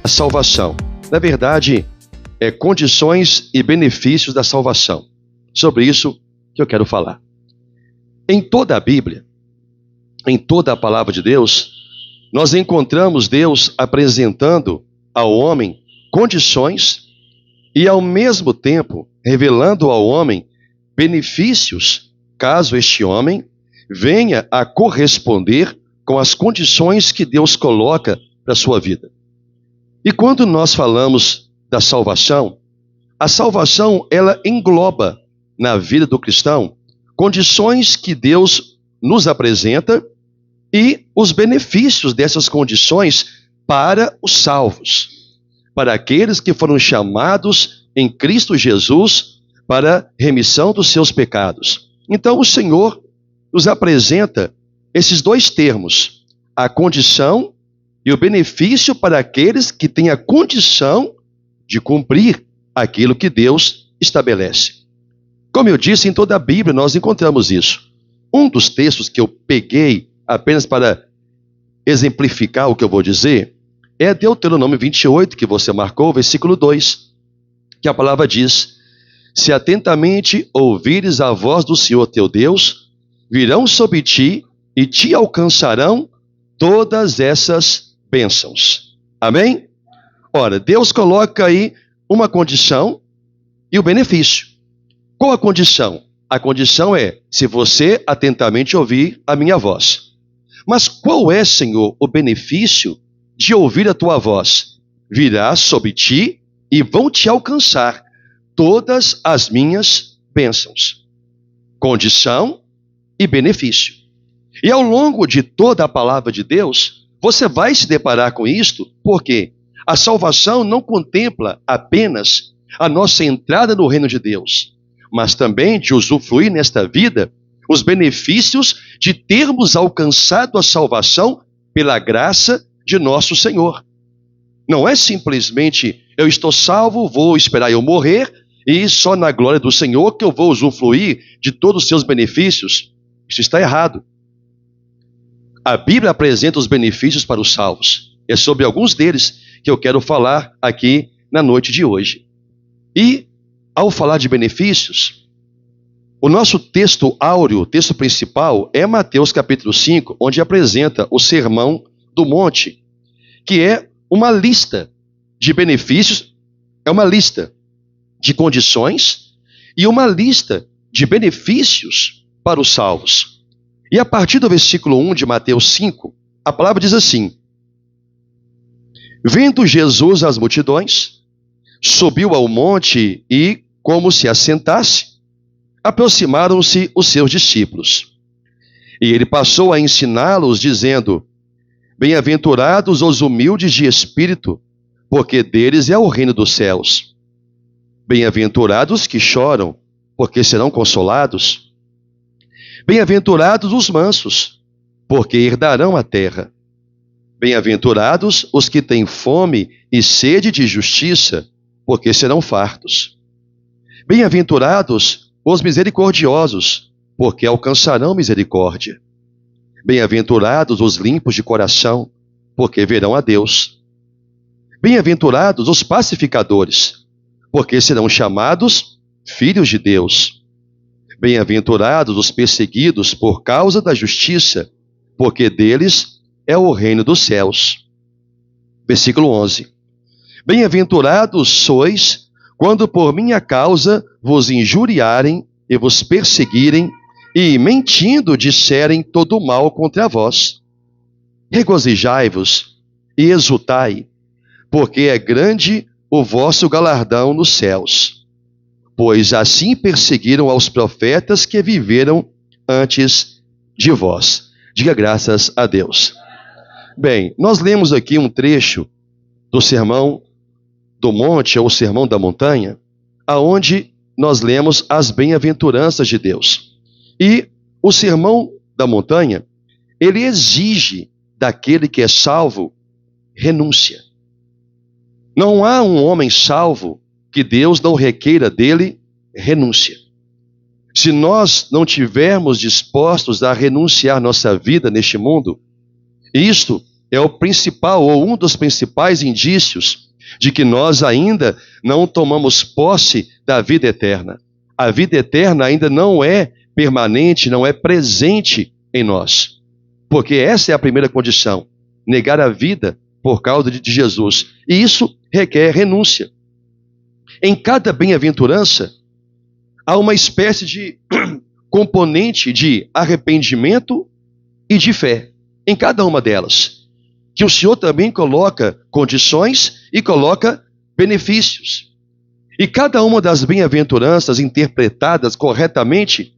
a salvação. Na verdade, condições e benefícios da salvação. Sobre isso que eu quero falar. Em toda a Bíblia, em toda a palavra de Deus, nós encontramos Deus apresentando ao homem condições e, ao mesmo tempo, revelando ao homem benefícios, caso este homem venha a corresponder com as condições que Deus coloca para a sua vida. E quando nós falamos da salvação, a salvação ela engloba na vida do cristão condições que Deus nos apresenta e os benefícios dessas condições para os salvos, para aqueles que foram chamados em Cristo Jesus para remissão dos seus pecados. Então o Senhor nos apresenta esses dois termos, a condição e o benefício para aqueles que têm a condição de cumprir aquilo que Deus estabelece. Como eu disse, em toda a Bíblia nós encontramos isso. Um dos textos que eu peguei apenas para exemplificar o que eu vou dizer é Deuteronômio 28, que você marcou, versículo 2, que a palavra diz: se atentamente ouvires a voz do Senhor teu Deus, virão sobre ti e te alcançarão todas essas bênçãos. Amém? Ora, Deus coloca aí uma condição e o benefício. Qual a condição? A condição é se você atentamente ouvir a minha voz. Mas qual é, Senhor, o benefício de ouvir a tua voz? Virá sobre ti e vão te alcançar todas as minhas bênçãos. Condição e benefício. E ao longo de toda a palavra de Deus, você vai se deparar com isto, porque a salvação não contempla apenas a nossa entrada no reino de Deus, mas também de usufruir nesta vida os benefícios de termos alcançado a salvação pela graça de nosso Senhor. Não é simplesmente eu estou salvo, vou esperar eu morrer e só na glória do Senhor que eu vou usufruir de todos os seus benefícios. Isso está errado. A Bíblia apresenta os benefícios para os salvos. É sobre alguns deles que eu quero falar aqui na noite de hoje. E, ao falar de benefícios, o nosso texto áureo, o texto principal, é Mateus capítulo 5, onde apresenta o Sermão do Monte, que é uma lista de benefícios, é uma lista de condições e uma lista de benefícios para os salvos. E a partir do versículo 1 de Mateus 5, a palavra diz assim: vendo Jesus as multidões, subiu ao monte e, como se assentasse, aproximaram-se os seus discípulos. E ele passou a ensiná-los, dizendo: bem-aventurados os humildes de espírito, porque deles é o reino dos céus. Bem-aventurados que choram, porque serão consolados. Bem-aventurados os mansos, porque herdarão a terra. Bem-aventurados os que têm fome e sede de justiça, porque serão fartos. Bem-aventurados os misericordiosos, porque alcançarão misericórdia. Bem-aventurados os limpos de coração, porque verão a Deus. Bem-aventurados os pacificadores, porque serão chamados filhos de Deus. Bem-aventurados os perseguidos por causa da justiça, porque deles é o reino dos céus. Versículo 11. Bem-aventurados sois quando por minha causa vos injuriarem e vos perseguirem e, mentindo, disserem todo mal contra vós. Regozijai-vos e exultai, porque é grande o vosso galardão nos céus. Pois assim perseguiram aos profetas que viveram antes de vós. Diga graças a Deus. Bem, nós lemos aqui um trecho do Sermão do Monte, ou Sermão da Montanha, aonde nós lemos as bem-aventuranças de Deus. E o Sermão da Montanha, ele exige daquele que é salvo renúncia. Não há um homem salvo que Deus não requeira dele renúncia. Se nós não tivermos dispostos a renunciar nossa vida neste mundo, isto é o principal ou um dos principais indícios de que nós ainda não tomamos posse da vida eterna. A vida eterna ainda não é permanente, não é presente em nós. Porque essa é a primeira condição, negar a vida por causa de Jesus. E isso requer renúncia. Em cada bem-aventurança, há uma espécie de componente de arrependimento e de fé. Em cada uma delas. Que o Senhor também coloca condições e coloca benefícios. E cada uma das bem-aventuranças interpretadas corretamente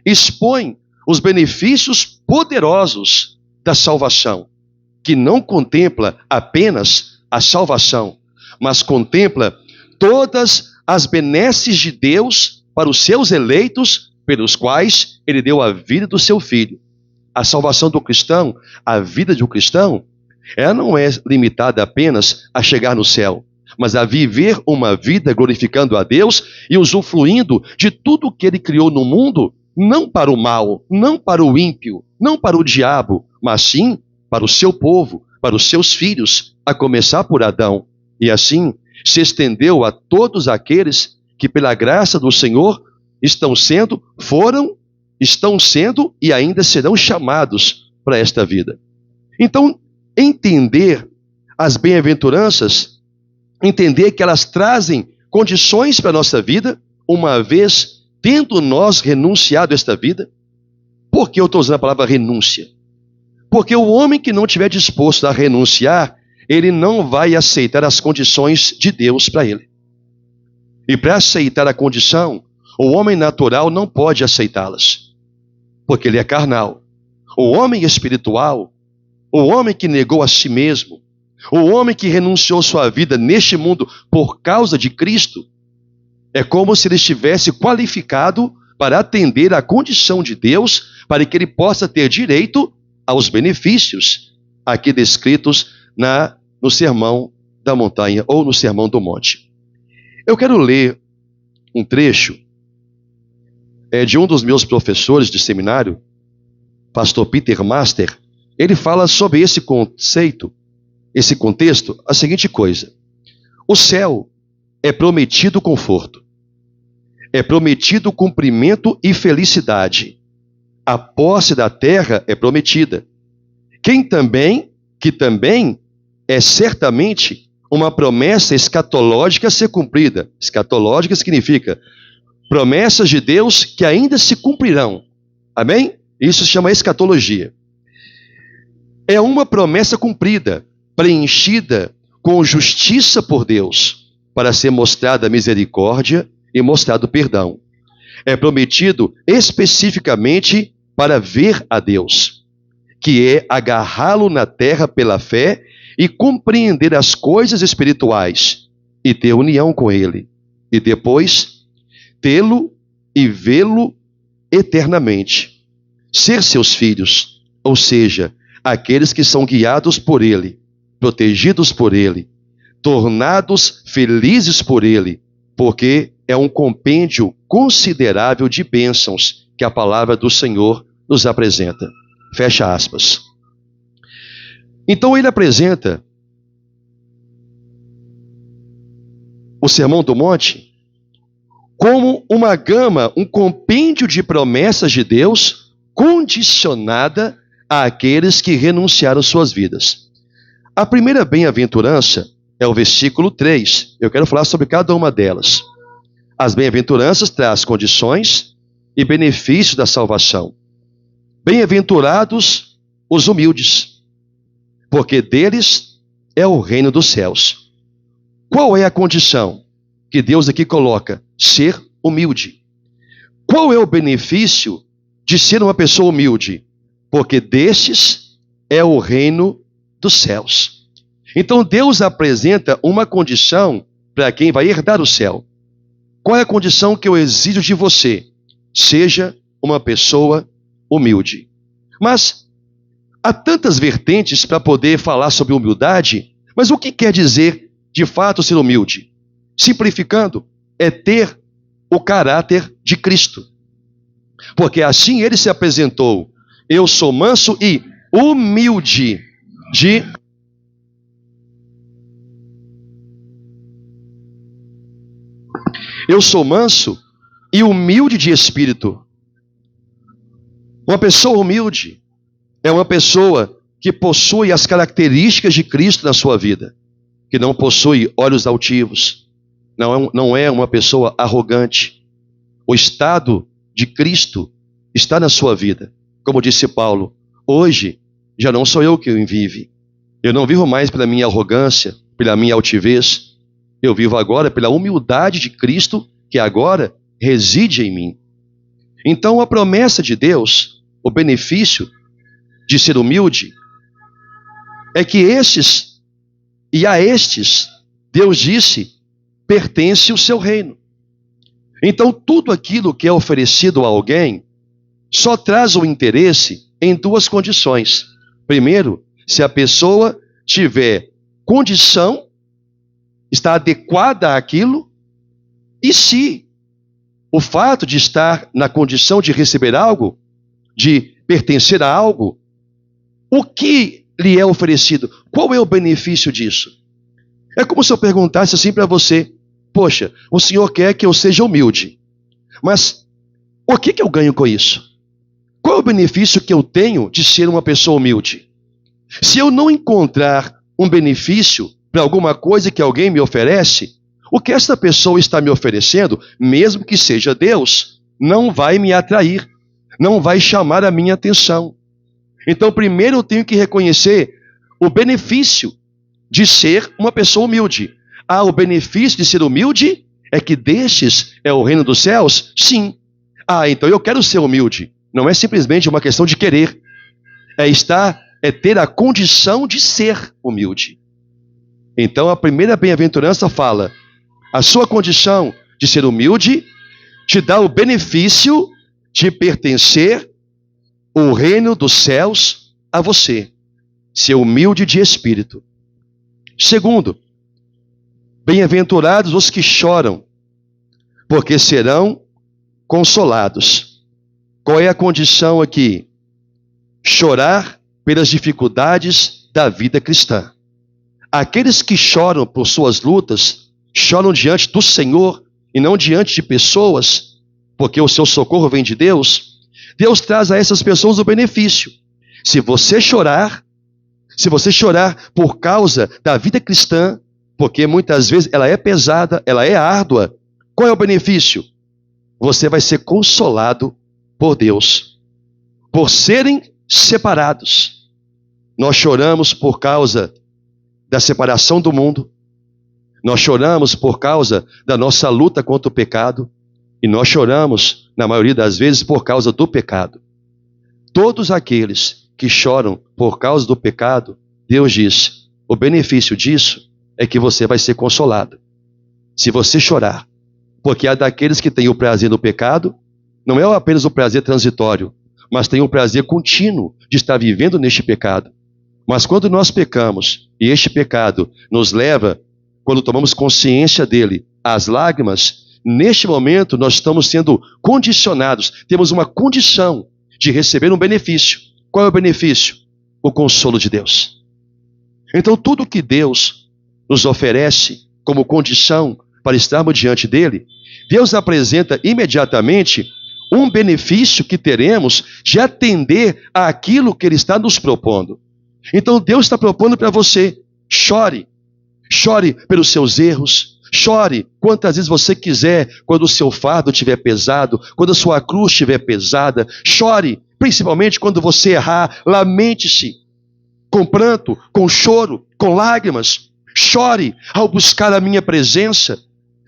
expõe os benefícios poderosos da salvação, que não contempla apenas a salvação, mas contempla todas as benesses de Deus para os seus eleitos, pelos quais ele deu a vida do seu Filho. A salvação do cristão, a vida de um cristão, ela não é limitada apenas a chegar no céu, mas a viver uma vida glorificando a Deus e usufruindo de tudo que ele criou no mundo, não para o mal, não para o ímpio, não para o diabo, mas sim para o seu povo, para os seus filhos, a começar por Adão. E assim se estendeu a todos aqueles que pela graça do Senhor estão sendo e ainda serão chamados para esta vida. Então, entender as bem-aventuranças, entender que elas trazem condições para a nossa vida, uma vez tendo nós renunciado a esta vida. Por que eu estou usando a palavra renúncia? Porque o homem que não estiver disposto a renunciar, ele não vai aceitar as condições de Deus para ele. E para aceitar a condição, o homem natural não pode aceitá-las, porque ele é carnal. O homem espiritual, o homem que negou a si mesmo, o homem que renunciou sua vida neste mundo por causa de Cristo, é como se ele estivesse qualificado para atender à condição de Deus, para que ele possa ter direito aos benefícios aqui descritos no Sermão da Montanha ou no Sermão do Monte. Eu quero ler um trecho de um dos meus professores de seminário, pastor Peter Master. Ele fala sobre esse conceito, esse contexto, a seguinte coisa: o céu é prometido conforto, é prometido cumprimento e felicidade. A posse da terra é prometida, que também é certamente uma promessa escatológica a ser cumprida. Escatológica significa promessas de Deus que ainda se cumprirão. Amém? Isso se chama escatologia. É uma promessa cumprida, preenchida com justiça por Deus, para ser mostrada misericórdia e mostrado perdão. É prometido especificamente para ver a Deus, que é agarrá-lo na terra pela fé e compreender as coisas espirituais e ter união com Ele, e depois tê-lo e vê-lo eternamente. Ser seus filhos, ou seja, aqueles que são guiados por Ele, protegidos por Ele, tornados felizes por Ele, porque é um compêndio considerável de bênçãos que a palavra do Senhor nos apresenta. Fecha aspas. Então ele apresenta o Sermão do Monte como uma gama, um compêndio de promessas de Deus condicionada àqueles que renunciaram suas vidas. A primeira bem-aventurança é o versículo 3. Eu quero falar sobre cada uma delas. As bem-aventuranças trazem condições e benefícios da salvação. Bem-aventurados os humildes, porque deles é o reino dos céus. Qual é a condição que Deus aqui coloca? Ser humilde. Qual é o benefício de ser uma pessoa humilde? Porque destes é o reino dos céus. Então Deus apresenta uma condição para quem vai herdar o céu. Qual é a condição que eu exijo de você? Seja uma pessoa humilde. Mas há tantas vertentes para poder falar sobre humildade, mas o que quer dizer de fato ser humilde? Simplificando, é ter o caráter de Cristo. Porque assim ele se apresentou: eu sou manso e humilde de Eu sou manso e humilde de espírito. Uma pessoa humilde é uma pessoa que possui as características de Cristo na sua vida, que não possui olhos altivos, não é uma pessoa arrogante. O estado de Cristo está na sua vida. Como disse Paulo, hoje já não sou eu quem vive. Eu não vivo mais pela minha arrogância, pela minha altivez. Eu vivo agora pela humildade de Cristo, que agora reside em mim. Então a promessa de Deus, o benefício de ser humilde, é que estes, e a estes, Deus disse, pertence o seu reino. Então tudo aquilo que é oferecido a alguém só traz o interesse em duas condições. Primeiro, se a pessoa tiver condição, está adequada àquilo, e se o fato de estar na condição de receber algo, de pertencer a algo, o que lhe é oferecido? Qual é o benefício disso? É como se eu perguntasse assim para você: poxa, o senhor quer que eu seja humilde, mas o que eu ganho com isso? Qual é o benefício que eu tenho de ser uma pessoa humilde? Se eu não encontrar um benefício para alguma coisa que alguém me oferece, o que esta pessoa está me oferecendo, mesmo que seja Deus, não vai me atrair, não vai chamar a minha atenção. Então, primeiro eu tenho que reconhecer o benefício de ser uma pessoa humilde. Ah, o benefício de ser humilde é que destes é o reino dos céus? Sim. Ah, então eu quero ser humilde. Não é simplesmente uma questão de querer. É ter a condição de ser humilde. Então a primeira bem-aventurança fala: a sua condição de ser humilde te dá o benefício de pertencer o reino dos céus a você. Ser humilde de espírito. Segundo, bem-aventurados os que choram, porque serão consolados. Qual é a condição aqui? Chorar pelas dificuldades da vida cristã. Aqueles que choram por suas lutas, choram diante do Senhor e não diante de pessoas, porque o seu socorro vem de Deus. Deus traz a essas pessoas o benefício. Se você chorar por causa da vida cristã, porque muitas vezes ela é pesada, ela é árdua, qual é o benefício? Você vai ser consolado por Deus, por serem separados. Nós choramos por causa da separação do mundo, nós choramos por causa da nossa luta contra o pecado, e nós choramos, na maioria das vezes, por causa do pecado. Todos aqueles que choram por causa do pecado, Deus diz, o benefício disso é que você vai ser consolado. Se você chorar, porque há daqueles que têm o prazer no pecado, não é apenas o prazer transitório, mas tem o prazer contínuo de estar vivendo neste pecado. Mas quando nós pecamos, e este pecado nos leva, quando tomamos consciência dele, às lágrimas, neste momento nós estamos sendo condicionados, temos uma condição de receber um benefício. Qual é o benefício? O consolo de Deus. Então tudo que Deus nos oferece como condição para estarmos diante dele, Deus apresenta imediatamente um benefício que teremos de atender àquilo que ele está nos propondo. Então Deus está propondo para você: chore pelos seus erros, chore quantas vezes você quiser, quando o seu fardo estiver pesado, quando a sua cruz estiver pesada, chore, principalmente quando você errar, lamente-se, com pranto, com choro, com lágrimas, chore ao buscar a minha presença,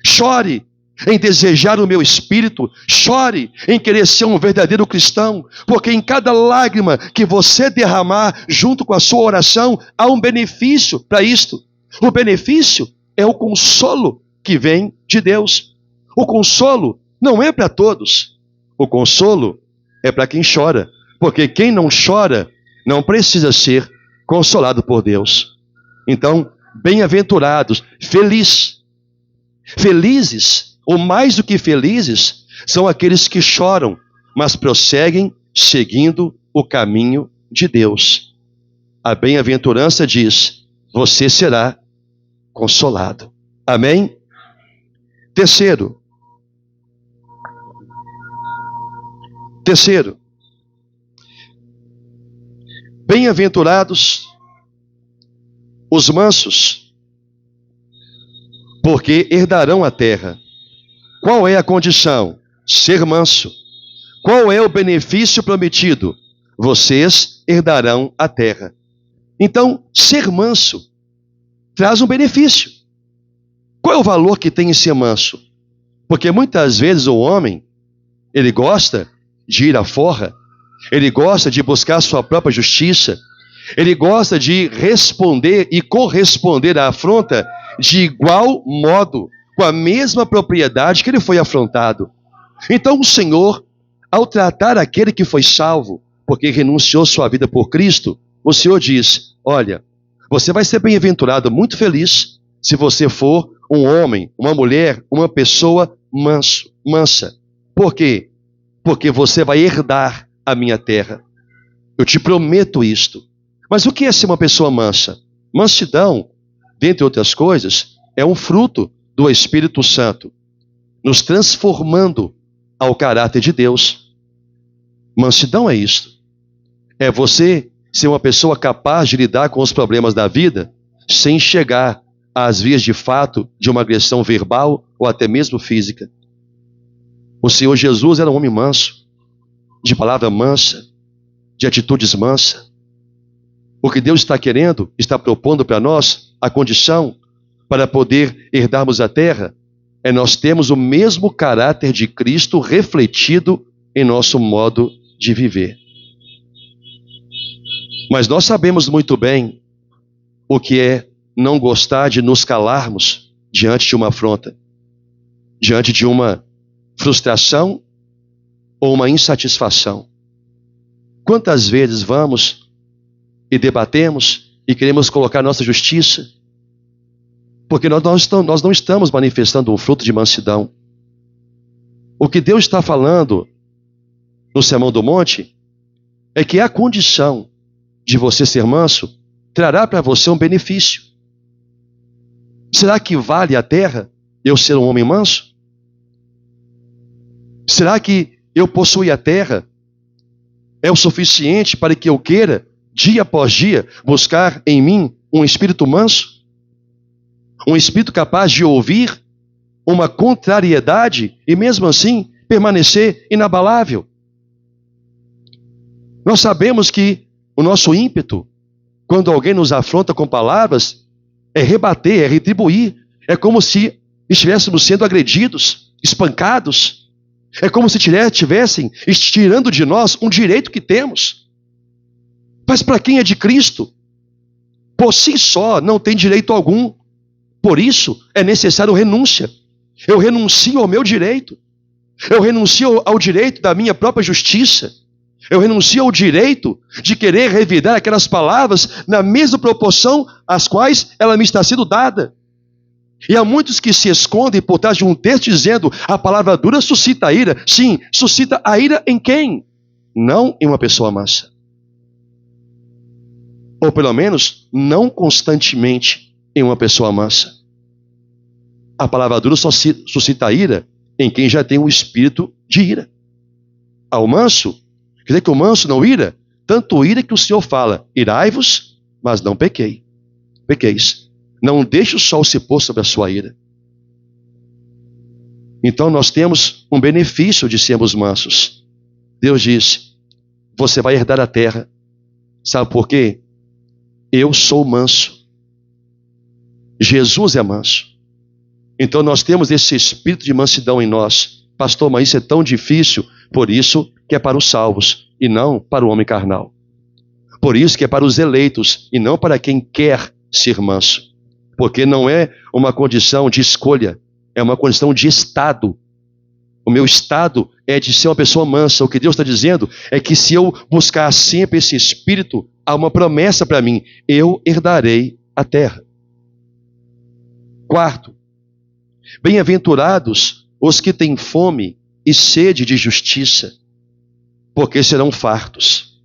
chore em desejar o meu espírito, chore em querer ser um verdadeiro cristão, porque em cada lágrima que você derramar junto com a sua oração, há um benefício para isto. O benefício é o consolo que vem de Deus. O consolo não é para todos, o consolo é para quem chora, porque quem não chora não precisa ser consolado por Deus. Então, bem-aventurados, felizes, ou mais do que felizes, são aqueles que choram, mas prosseguem seguindo o caminho de Deus. A bem-aventurança diz: você será consolado. Amém? Terceiro, Terceiro, bem-aventurados os mansos, porque herdarão a terra. Qual é a condição? Ser manso. Qual é o benefício prometido? Vocês herdarão a terra. Então, ser manso traz um benefício. Qual é o valor que tem em ser manso? Porque muitas vezes o homem, ele gosta de ir à forra, ele gosta de buscar sua própria justiça, ele gosta de responder e corresponder à afronta de igual modo, com a mesma propriedade que ele foi afrontado. Então o Senhor, ao tratar aquele que foi salvo, porque renunciou sua vida por Cristo, o Senhor diz: olha, você vai ser bem-aventurado, muito feliz, se você for um homem, uma mulher, uma pessoa mansa. Por quê? Porque você vai herdar a minha terra. Eu te prometo isto. Mas o que é ser uma pessoa mansa? Mansidão, dentre outras coisas, é um fruto do Espírito Santo, nos transformando ao caráter de Deus. Mansidão é isto. É você ser uma pessoa capaz de lidar com os problemas da vida sem chegar às vias de fato de uma agressão verbal ou até mesmo física. O Senhor Jesus era um homem manso, de palavra mansa, de atitudes mansas. O que Deus está querendo, está propondo para nós, a condição para poder herdarmos a terra, é nós termos o mesmo caráter de Cristo refletido em nosso modo de viver. Mas nós sabemos muito bem o que é não gostar de nos calarmos diante de uma afronta, diante de uma frustração ou uma insatisfação. Quantas vezes vamos e debatemos e queremos colocar nossa justiça, porque nós não estamos manifestando um fruto de mansidão. O que Deus está falando no Sermão do Monte é que a condição de você ser manso trará para você um benefício. Será que vale a terra eu ser um homem manso? Será que eu possuir a terra é o suficiente para que eu queira, dia após dia, buscar em mim um espírito manso? Um espírito capaz de ouvir uma contrariedade e mesmo assim permanecer inabalável? Nós sabemos que o nosso ímpeto, quando alguém nos afronta com palavras, é rebater, é retribuir. É como se estivéssemos sendo agredidos, espancados. É como se tivessem tirando de nós um direito que temos. Mas para quem é de Cristo, por si só não tem direito algum. Por isso é necessário renúncia. Eu renuncio ao meu direito. Eu renuncio ao direito da minha própria justiça. Eu renuncio ao direito de querer revidar aquelas palavras na mesma proporção às quais ela me está sendo dada. E há muitos que se escondem por trás de um texto dizendo: a palavra dura suscita a ira. Sim, suscita a ira em quem? Não em uma pessoa mansa. Ou pelo menos, não constantemente em uma pessoa mansa. A palavra dura só suscita a ira em quem já tem um espírito de ira. Ao manso, quer dizer que o manso não ira? Tanto ira que o Senhor fala: irai-vos, mas não pequeis. Não deixe o sol se pôr sobre a sua ira. Então nós temos um benefício de sermos mansos. Deus disse: você vai herdar a terra. Sabe por quê? Eu sou manso. Jesus é manso. Então nós temos esse espírito de mansidão em nós. Pastor, mas isso é tão difícil. Por isso que é para os salvos e não para o homem carnal. Por isso que é para os eleitos e não para quem quer ser manso. Porque não é uma condição de escolha, é uma condição de estado. O meu estado é de ser uma pessoa mansa. O que Deus está dizendo é que se eu buscar sempre esse espírito, há uma promessa para mim: eu herdarei a terra. Quarto, bem-aventurados os que têm fome e sede de justiça, porque serão fartos.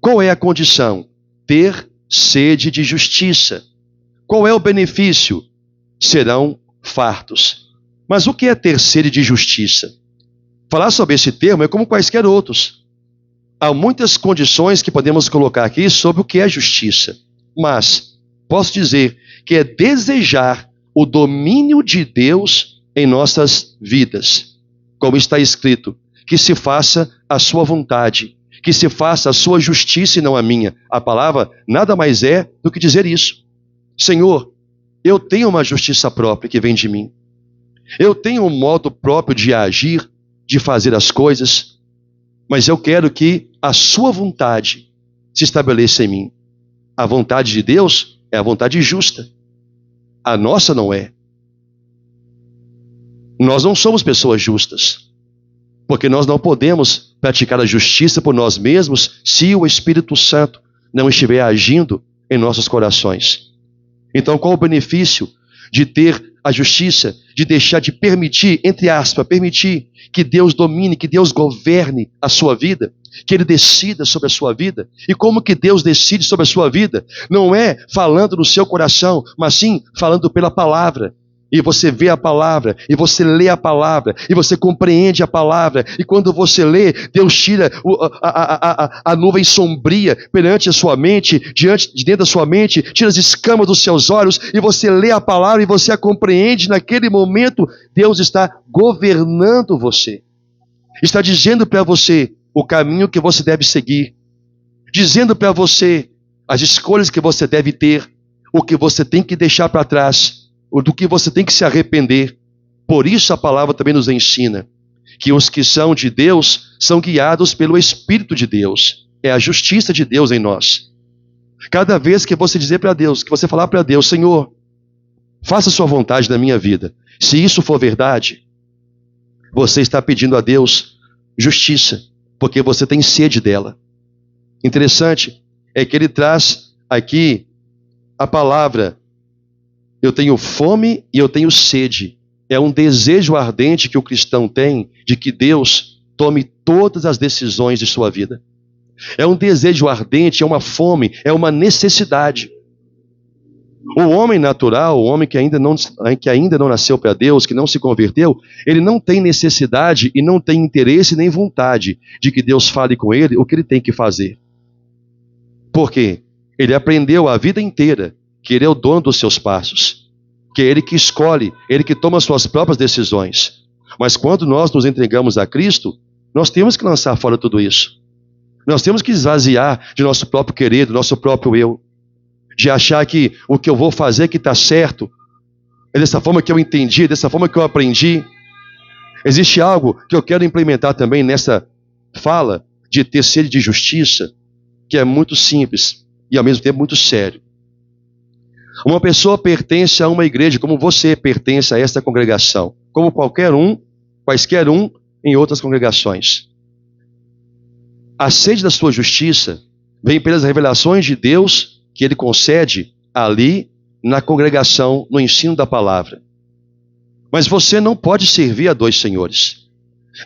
Qual é a condição? Ter sede de justiça. Qual é o benefício? Serão fartos. Mas o que é ter sede de justiça? Falar sobre esse termo é como quaisquer outros. Há muitas condições que podemos colocar aqui sobre o que é justiça. Mas posso dizer que é desejar o domínio de Deus em nossas vidas. Como está escrito, que se faça a sua vontade, que se faça a sua justiça e não a minha. A palavra nada mais é do que dizer isso. Senhor, eu tenho uma justiça própria que vem de mim. Eu tenho um modo próprio de agir, de fazer as coisas, mas eu quero que a sua vontade se estabeleça em mim. A vontade de Deus é a vontade justa. A nossa não é. Nós não somos pessoas justas, porque nós não podemos praticar a justiça por nós mesmos se o Espírito Santo não estiver agindo em nossos corações. Então, qual o benefício de ter a justiça, de deixar de permitir, entre aspas, permitir que Deus domine, que Deus governe a sua vida, que Ele decida sobre a sua vida? E como que Deus decide sobre a sua vida? Não é falando no seu coração, mas sim falando pela palavra. E você vê a palavra, e você lê a palavra, e você compreende a palavra, e quando você lê, Deus tira a nuvem sombria perante a sua mente, de dentro da sua mente, tira as escamas dos seus olhos, e você lê a palavra e você a compreende. Naquele momento, Deus está governando você, está dizendo para você o caminho que você deve seguir, dizendo para você as escolhas que você deve ter, o que você tem que deixar para trás, do que você tem que se arrepender. Por isso a palavra também nos ensina que os que são de Deus são guiados pelo Espírito de Deus. É a justiça de Deus em nós. Cada vez que você dizer para Deus, que você falar para Deus, Senhor, faça a sua vontade na minha vida. Se isso for verdade, você está pedindo a Deus justiça, porque você tem sede dela. Interessante é que ele traz aqui a palavra: eu tenho fome e eu tenho sede. É um desejo ardente que o cristão tem de que Deus tome todas as decisões de sua vida. É um desejo ardente, é uma fome, é uma necessidade. O homem natural, o homem que ainda não nasceu para Deus, que não se converteu, ele não tem necessidade e não tem interesse nem vontade de que Deus fale com ele o que ele tem que fazer. Por quê? Ele aprendeu a vida inteira que Ele é o dono dos seus passos, que é Ele que escolhe, Ele que toma as suas próprias decisões. Mas quando nós nos entregamos a Cristo, nós temos que lançar fora tudo isso. Nós temos que esvaziar de nosso próprio querer, do nosso próprio eu, de achar que o que eu vou fazer que está certo, é dessa forma que eu entendi, é dessa forma que eu aprendi. Existe algo que eu quero implementar também nessa fala de ter sede de justiça, que é muito simples e ao mesmo tempo muito sério. Uma pessoa pertence a uma igreja, como você pertence a esta congregação, como quaisquer um em outras congregações. A sede da sua justiça vem pelas revelações de Deus que Ele concede ali na congregação, no ensino da palavra. Mas você não pode servir a dois senhores.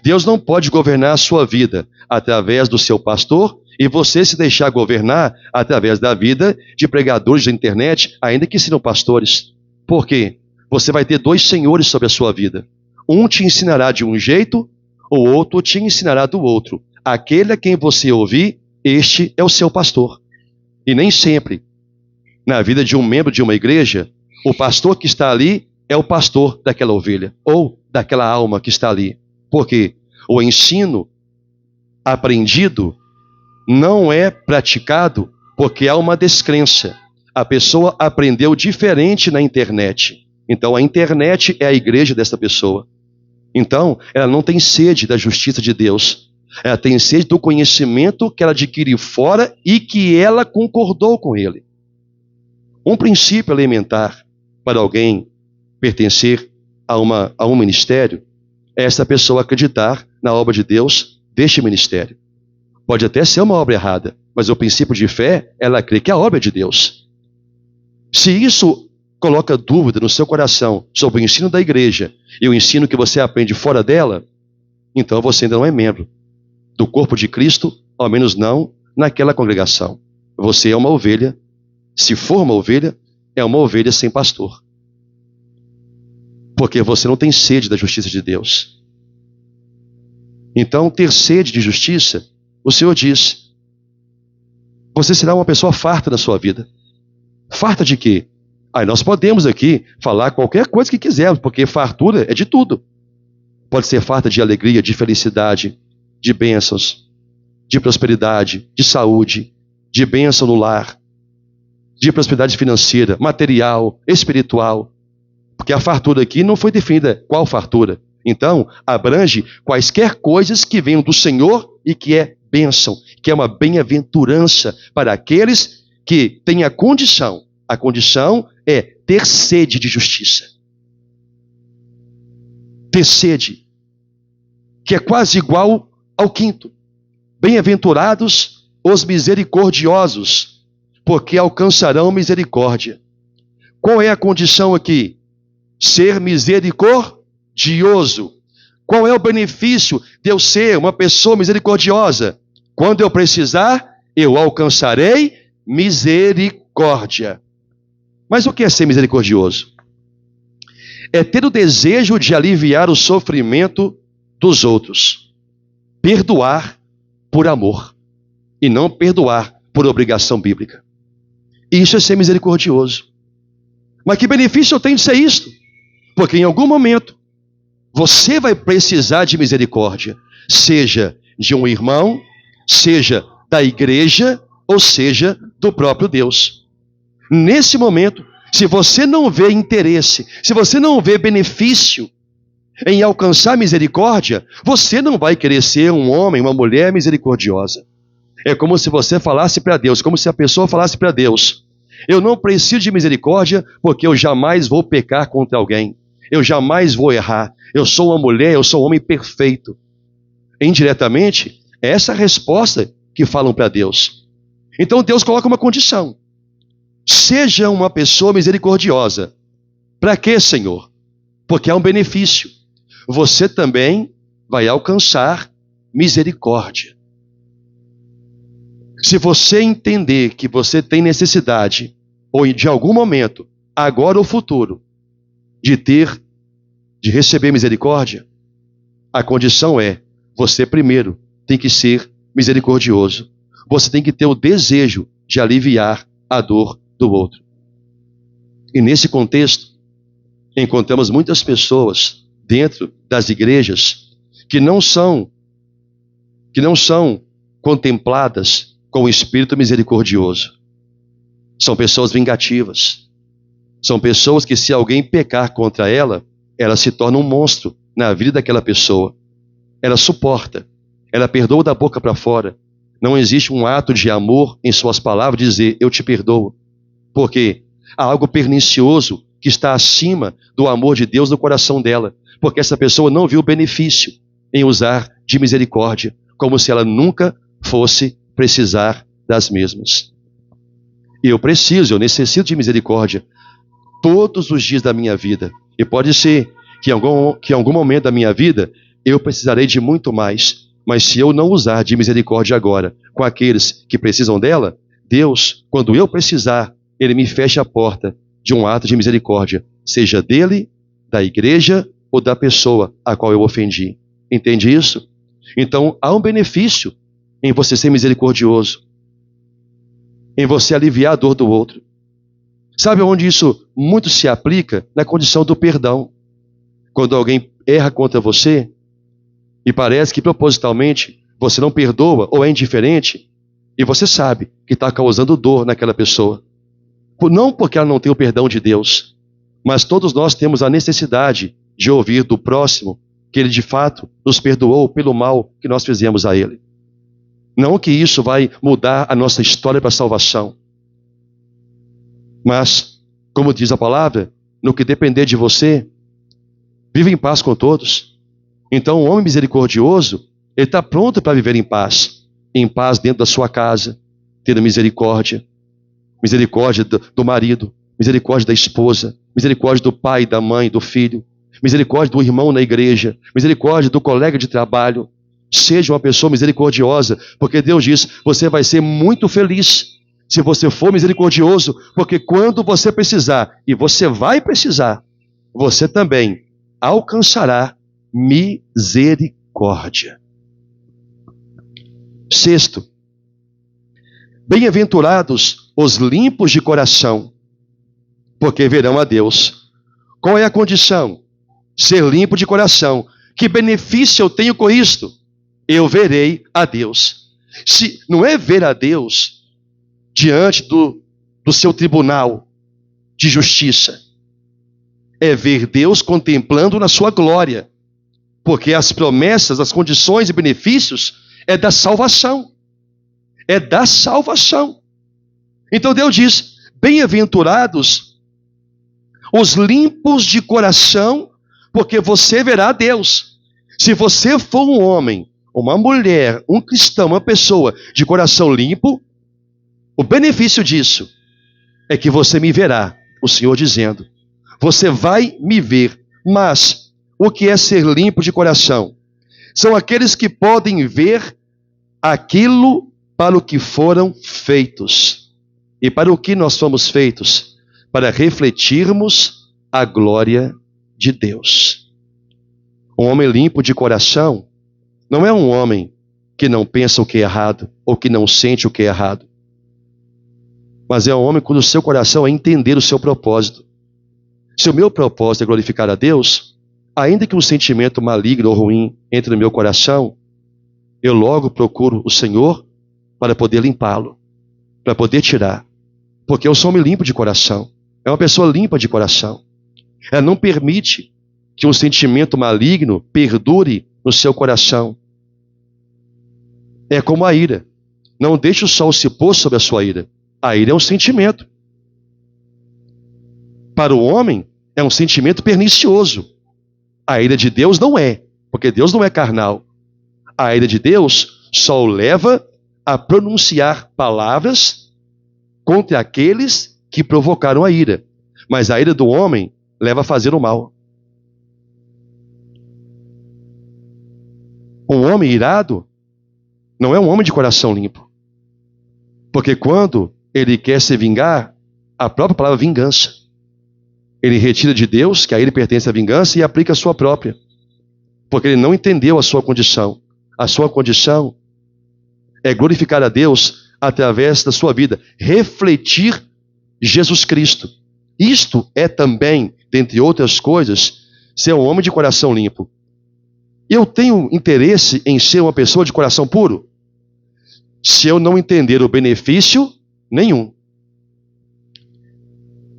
Deus não pode governar a sua vida através do seu pastor e você se deixar governar através da vida de pregadores da internet, ainda que sejam pastores. Por quê? Você vai ter dois senhores sobre a sua vida. Um te ensinará de um jeito, o outro te ensinará do outro. Aquele a quem você ouvir, este é o seu pastor. E nem sempre, na vida de um membro de uma igreja, o pastor que está ali é o pastor daquela ovelha, ou daquela alma que está ali. Por quê? O ensino aprendido não é praticado porque há uma descrença. A pessoa aprendeu diferente na internet. Então a internet é a igreja dessa pessoa. Então ela não tem sede da justiça de Deus. Ela tem sede do conhecimento que ela adquiriu fora e que ela concordou com ele. Um princípio elementar para alguém pertencer a um ministério é essa pessoa acreditar na obra de Deus deste ministério. Pode até ser uma obra errada, mas o princípio de fé, ela crê que é a obra de Deus. Se isso coloca dúvida no seu coração sobre o ensino da igreja e o ensino que você aprende fora dela, então você ainda não é membro do corpo de Cristo, ao menos não naquela congregação. Você é uma ovelha, se for uma ovelha, é uma ovelha sem pastor. Porque você não tem sede da justiça de Deus. Então, ter sede de justiça, o Senhor diz, você será uma pessoa farta na sua vida. Farta de quê? Aí nós podemos aqui falar qualquer coisa que quisermos, porque fartura é de tudo. Pode ser farta de alegria, de felicidade, de bênçãos, de prosperidade, de saúde, de bênção no lar, de prosperidade financeira, material, espiritual. Porque a fartura aqui não foi definida qual fartura. Então, abrange quaisquer coisas que venham do Senhor e que é bênção, que é uma bem-aventurança para aqueles que têm a condição. A condição é ter sede de justiça. Ter sede, que é quase igual ao quinto. Bem-aventurados os misericordiosos, porque alcançarão misericórdia. Qual é a condição aqui? Ser misericordioso. Qual é o benefício de eu ser uma pessoa misericordiosa? Quando eu precisar, eu alcançarei misericórdia. Mas o que é ser misericordioso? É ter o desejo de aliviar o sofrimento dos outros. Perdoar por amor e não perdoar por obrigação bíblica. Isso é ser misericordioso. Mas que benefício eu tenho de ser isto? Porque em algum momento você vai precisar de misericórdia, seja de um irmão, seja da igreja, ou seja do próprio Deus. Nesse momento, se você não vê interesse, se você não vê benefício em alcançar misericórdia, você não vai querer ser um homem, uma mulher misericordiosa. É como se você falasse para Deus, como se a pessoa falasse para Deus: eu não preciso de misericórdia porque eu jamais vou pecar contra alguém. Eu jamais vou errar. Eu sou uma mulher, eu sou um homem perfeito. Indiretamente, é essa a resposta que falam para Deus. Então Deus coloca uma condição. Seja uma pessoa misericordiosa. Para quê, Senhor? Porque há um benefício. Você também vai alcançar misericórdia. Se você entender que você tem necessidade, ou de algum momento, agora ou futuro, de receber misericórdia, a condição é, você primeiro tem que ser misericordioso. Você tem que ter o desejo de aliviar a dor do outro. E nesse contexto, encontramos muitas pessoas dentro das igrejas que não são contempladas com o espírito misericordioso. São pessoas vingativas. São pessoas que, se alguém pecar contra ela, ela se torna um monstro na vida daquela pessoa. Ela suporta, ela perdoa da boca para fora. Não existe um ato de amor em suas palavras de dizer, eu te perdoo. Porque há algo pernicioso que está acima do amor de Deus no coração dela. Porque essa pessoa não viu benefício em usar de misericórdia, como se ela nunca fosse precisar das mesmas. Eu necessito de misericórdia todos os dias da minha vida. E pode ser que em algum momento da minha vida eu precisarei de muito mais. Mas se eu não usar de misericórdia agora com aqueles que precisam dela, Deus, quando eu precisar, Ele me fecha a porta de um ato de misericórdia, seja dele, da igreja ou da pessoa a qual eu ofendi. Entende isso? Então, há um benefício em você ser misericordioso, em você aliviar a dor do outro. Sabe onde isso muito se aplica? Na condição do perdão. Quando alguém erra contra você e parece que propositalmente você não perdoa ou é indiferente, e você sabe que está causando dor naquela pessoa. Não porque ela não tem o perdão de Deus, mas todos nós temos a necessidade de ouvir do próximo que ele de fato nos perdoou pelo mal que nós fizemos a ele. Não que isso vai mudar a nossa história para a salvação. Mas, como diz a palavra, no que depender de você, vive em paz com todos. Então, o homem misericordioso, ele está pronto para viver em paz dentro da sua casa, tendo misericórdia. Misericórdia do marido, misericórdia da esposa, misericórdia do pai, da mãe, do filho, misericórdia do irmão na igreja, misericórdia do colega de trabalho. Seja uma pessoa misericordiosa, porque Deus diz, você vai ser muito feliz se você for misericordioso, porque quando você precisar, e você vai precisar, você também alcançará misericórdia. Sexto, bem-aventurados os limpos de coração, porque verão a Deus. Qual é a condição? Ser limpo de coração. Que benefício eu tenho com isto? Eu verei a Deus. Se não é ver a Deus diante do seu tribunal de justiça, é ver Deus contemplando na sua glória, porque as promessas, as condições e benefícios é da salvação. É da salvação. Então Deus diz: bem-aventurados os limpos de coração, porque você verá a Deus. Se você for um homem, uma mulher, um cristão, uma pessoa de coração limpo, o benefício disso é que você me verá, o Senhor dizendo. Você vai me ver. Mas o que é ser limpo de coração? São aqueles que podem ver aquilo para o que foram feitos. E para o que nós fomos feitos? Para refletirmos a glória de Deus. Um homem limpo de coração não é um homem que não pensa o que é errado ou que não sente o que é errado. Mas é um homem cujo seu coração é entender o seu propósito. Se o meu propósito é glorificar a Deus, ainda que um sentimento maligno ou ruim entre no meu coração, eu logo procuro o Senhor para poder limpá-lo, para poder tirar. Porque eu sou um homem limpo de coração. É uma pessoa limpa de coração. Ela não permite que um sentimento maligno perdure no seu coração. É como a ira. Não deixe o sol se pôr sobre a sua ira. A ira é um sentimento. Para o homem, é um sentimento pernicioso. A ira de Deus não é, porque Deus não é carnal. A ira de Deus só o leva a pronunciar palavras contra aqueles que provocaram a ira. Mas a ira do homem leva a fazer o mal. Um homem irado não é um homem de coração limpo. Porque quando ele quer se vingar, a própria palavra vingança. Ele retira de Deus, que a ele pertence a vingança, e aplica a sua própria. Porque ele não entendeu a sua condição. A sua condição é glorificar a Deus através da sua vida. Refletir Jesus Cristo. Isto é também, dentre outras coisas, ser um homem de coração limpo. Eu tenho interesse em ser uma pessoa de coração puro? Se eu não entender o benefício, nenhum.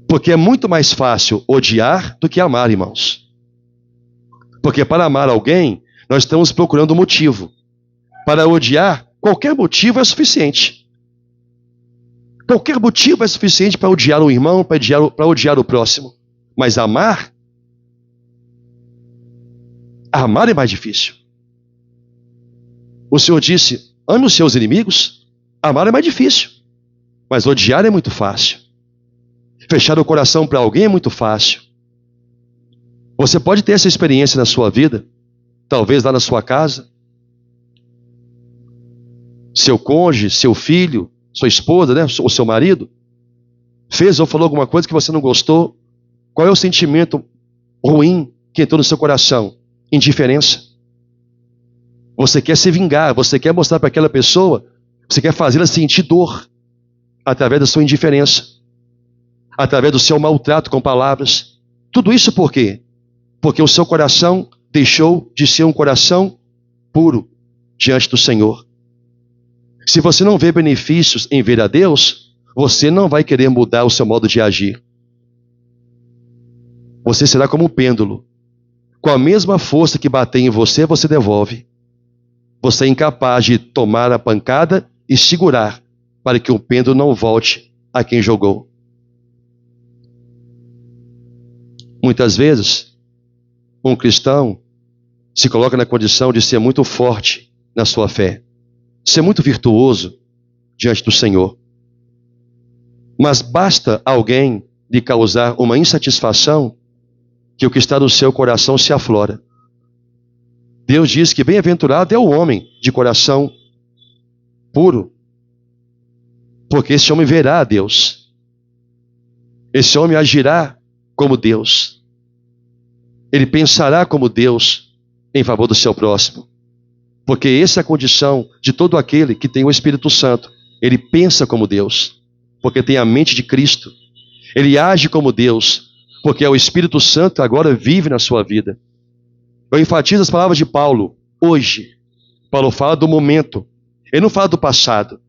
Porque é muito mais fácil odiar do que amar, irmãos. Porque para amar alguém, nós estamos procurando um motivo. Para odiar, qualquer motivo é suficiente. Qualquer motivo é suficiente para odiar um irmão, para odiar o próximo. Mas amar é mais difícil. O Senhor disse: ame os seus inimigos. Amar é mais difícil. Mas odiar é muito fácil. Fechar o coração para alguém é muito fácil. Você pode ter essa experiência na sua vida, talvez lá na sua casa. Seu cônjuge, seu filho, sua esposa, né, o seu marido, fez ou falou alguma coisa que você não gostou. Qual é o sentimento ruim que entrou no seu coração? Indiferença. Você quer se vingar, você quer mostrar para aquela pessoa, você quer fazê-la sentir dor através da sua indiferença, através do seu maltrato com palavras. Tudo isso por quê? Porque o seu coração deixou de ser um coração puro diante do Senhor. Se você não vê benefícios em ver a Deus, você não vai querer mudar o seu modo de agir. Você será como um pêndulo. Com a mesma força que bater em você, você devolve. Você é incapaz de tomar a pancada e segurar para que o pêndulo não volte a quem jogou. Muitas vezes, um cristão se coloca na condição de ser muito forte na sua fé, ser muito virtuoso diante do Senhor. Mas basta alguém lhe causar uma insatisfação que o que está no seu coração se aflora. Deus diz que bem-aventurado é o homem de coração puro, porque esse homem verá a Deus. Esse homem agirá como Deus. Ele pensará como Deus em favor do seu próximo. Porque essa é a condição de todo aquele que tem o Espírito Santo. Ele pensa como Deus, porque tem a mente de Cristo. Ele age como Deus, porque é o Espírito Santo que agora vive na sua vida. Eu enfatizo as palavras de Paulo, hoje. Paulo fala do momento, ele não fala do passado.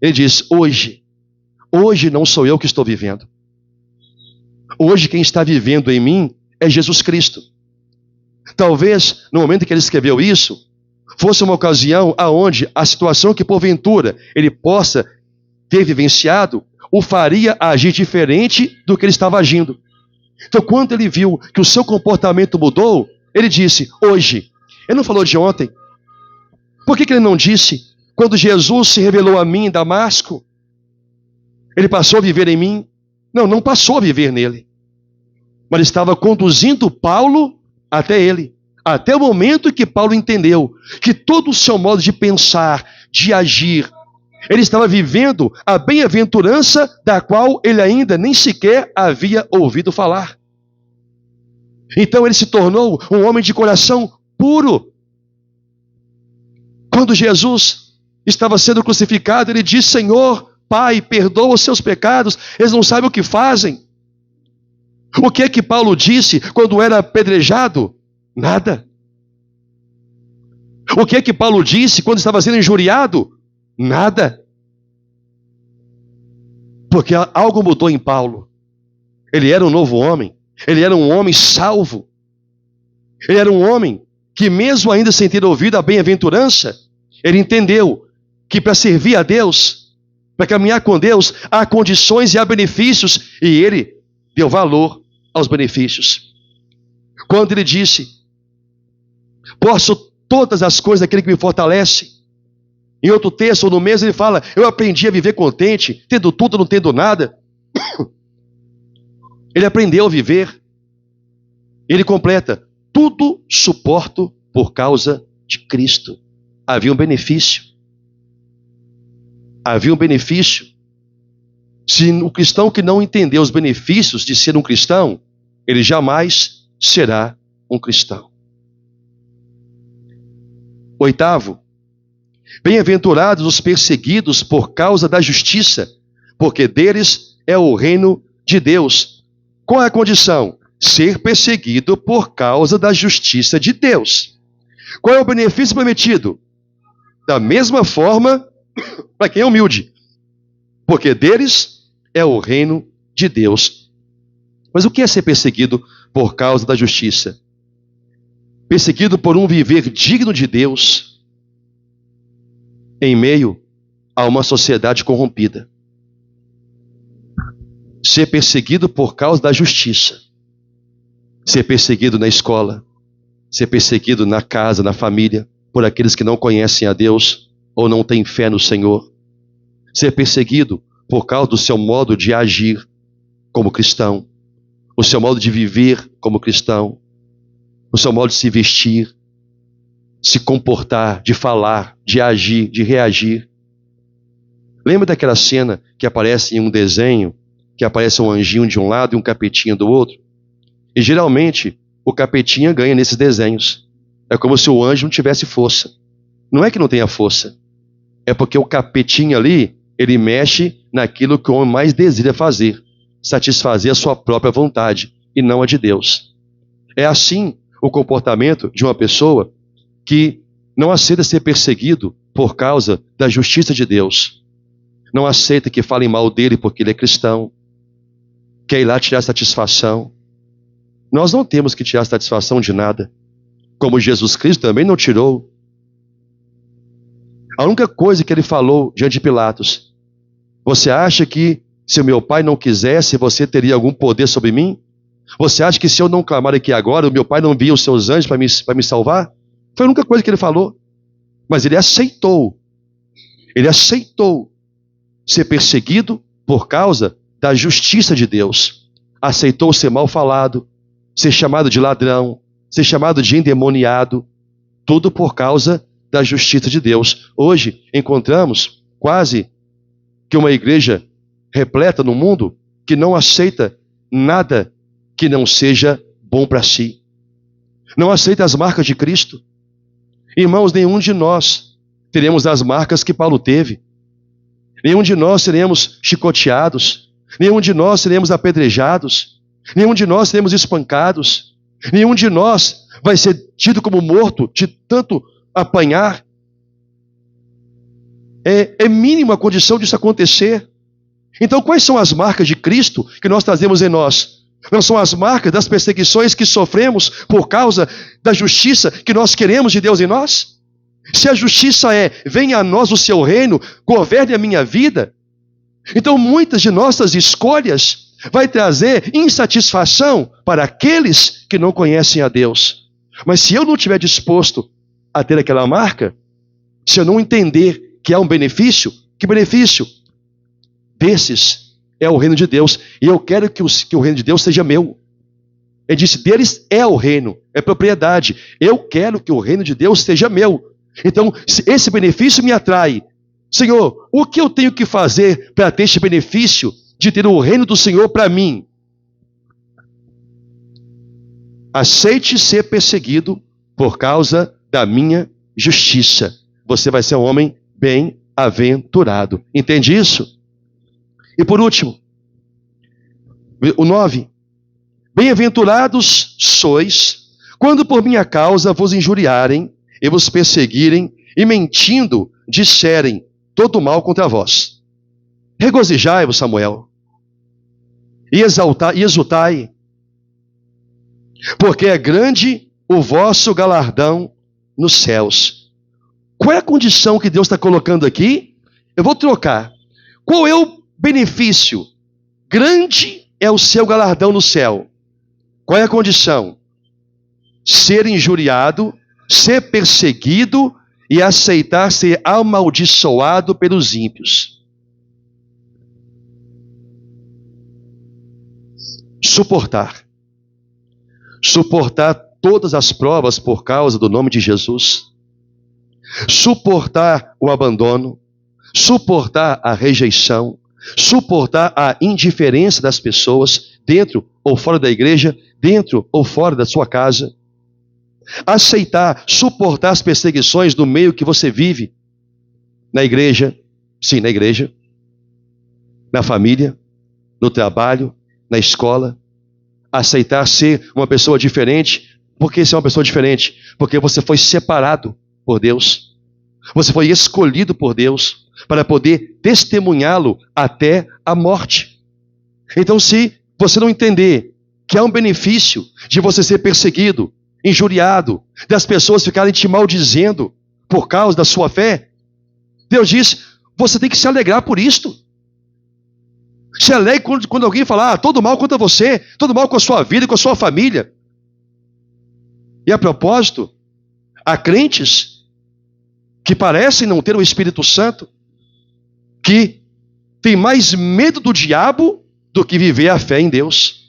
Ele diz, hoje. Hoje não sou eu que estou vivendo. Hoje quem está vivendo em mim é Jesus Cristo. Talvez, no momento em que ele escreveu isso, fosse uma ocasião aonde a situação que porventura ele possa ter vivenciado, o faria agir diferente do que ele estava agindo. Então, quando ele viu que o seu comportamento mudou, ele disse, hoje. Ele não falou de ontem. Por que ele não disse, quando Jesus se revelou a mim em Damasco, ele passou a viver em mim? Não, não passou a viver nele. Mas estava conduzindo Paulo até ele. Até o momento em que Paulo entendeu que todo o seu modo de pensar, de agir, ele estava vivendo a bem-aventurança da qual ele ainda nem sequer havia ouvido falar. Então ele se tornou um homem de coração puro. Quando Jesus estava sendo crucificado, ele disse, Senhor, Pai, perdoa os seus pecados, eles não sabem o que fazem. O que é que Paulo disse quando era apedrejado? Nada. O que é que Paulo disse quando estava sendo injuriado? Nada. Porque algo mudou em Paulo. Ele era um novo homem. Ele era um homem salvo. Ele era um homem que, mesmo ainda sem ter ouvido a bem-aventurança, ele entendeu que para servir a Deus, para caminhar com Deus, há condições e há benefícios, e ele deu valor aos benefícios. Quando ele disse, posso todas as coisas daquele que me fortalece. Em outro texto, ou no mesmo, ele fala, eu aprendi a viver contente, tendo tudo, não tendo nada. Ele aprendeu a viver. Ele completa, tudo suporto por causa de Cristo. Havia um benefício. Havia um benefício. Se o cristão que não entender os benefícios de ser um cristão, ele jamais será um cristão. Oitavo, bem-aventurados os perseguidos por causa da justiça, porque deles é o reino de Deus. Qual é a condição? Ser perseguido por causa da justiça de Deus. Qual é o benefício prometido? Da mesma forma, para quem é humilde, porque deles é o reino de Deus. Mas o que é ser perseguido por causa da justiça? Perseguido por um viver digno de Deus em meio a uma sociedade corrompida. Ser perseguido por causa da justiça. Ser perseguido na escola. Ser perseguido na casa, na família, por aqueles que não conhecem a Deus ou não têm fé no Senhor. Ser perseguido por causa do seu modo de agir como cristão. O seu modo de viver como cristão. O seu modo de se vestir, se comportar, de falar, de agir, de reagir. Lembra daquela cena que aparece em um desenho, que aparece um anjinho de um lado e um capetinha do outro? E geralmente o capetinha ganha nesses desenhos. É como se o anjo não tivesse força. Não é que não tenha força. É porque o capetinha ali, ele mexe naquilo que o homem mais deseja fazer. Satisfazer a sua própria vontade e não a de Deus. É assim o comportamento de uma pessoa que não aceita ser perseguido por causa da justiça de Deus. Não aceita que falem mal dele porque ele é cristão. Quer ir lá tirar satisfação. Nós não temos que tirar satisfação de nada. Como Jesus Cristo também não tirou. A única coisa que ele falou diante de Pilatos: você acha que se o meu pai não quisesse, você teria algum poder sobre mim? Você acha que se eu não clamar aqui agora, o meu pai não envia os seus anjos para me salvar? Foi a única coisa que ele falou. Mas ele aceitou. Ele aceitou ser perseguido por causa da justiça de Deus. Aceitou ser mal falado, ser chamado de ladrão, ser chamado de endemoniado. Tudo por causa da justiça de Deus. Hoje encontramos quase que uma igreja repleta no mundo que não aceita nada que não seja bom para si. Não aceita as marcas de Cristo. Irmãos, nenhum de nós teremos as marcas que Paulo teve. Nenhum de nós seremos chicoteados. Nenhum de nós seremos apedrejados. Nenhum de nós seremos espancados. Nenhum de nós vai ser tido como morto de tanto apanhar. É mínima a condição disso acontecer. Então, quais são as marcas de Cristo que nós trazemos em nós? Não são as marcas das perseguições que sofremos por causa da justiça que nós queremos de Deus em nós? Se a justiça é, venha a nós o seu reino, governe a minha vida, então muitas de nossas escolhas vai trazer insatisfação para aqueles que não conhecem a Deus. Mas se eu não estiver disposto a ter aquela marca, se eu não entender que há um benefício, que benefício? Desses é o reino de Deus, e eu quero que o reino de Deus seja meu. Ele disse, deles é o reino, é propriedade. Eu quero que o reino de Deus seja meu. Então, se esse benefício me atrai, Senhor, o que eu tenho que fazer para ter este benefício de ter o reino do Senhor para mim? Aceite ser perseguido por causa da minha justiça. Você vai ser um homem bem-aventurado. Entende isso? E por último, o 9. Bem-aventurados sois, quando por minha causa vos injuriarem e vos perseguirem, e mentindo disserem todo mal contra vós. Regozijai-vos, Samuel, e exultai, porque é grande o vosso galardão nos céus. Qual é a condição que Deus está colocando aqui? Eu vou trocar. Qual é o benefício? Grande é o seu galardão no céu. Qual é a condição? Ser injuriado, ser perseguido e aceitar ser amaldiçoado pelos ímpios. Suportar todas as provas por causa do nome de Jesus. Suportar o abandono, suportar a rejeição, suportar a indiferença das pessoas, dentro ou fora da igreja, dentro ou fora da sua casa. Aceitar, suportar as perseguições do meio que você vive, na igreja, sim, na igreja, na família, no trabalho, na escola. Aceitar ser uma pessoa diferente. Por que ser uma pessoa diferente? Porque você foi separado por Deus. Você foi escolhido por Deus para poder testemunhá-lo até a morte. Então, se você não entender que há um benefício de você ser perseguido, injuriado, das pessoas ficarem te maldizendo por causa da sua fé, Deus diz, você tem que se alegrar por isto. Se alegre quando alguém falar, todo mal contra você, todo mal com a sua vida e com a sua família. E a propósito, há crentes que parecem não ter o Espírito Santo, que têm mais medo do diabo do que viver a fé em Deus.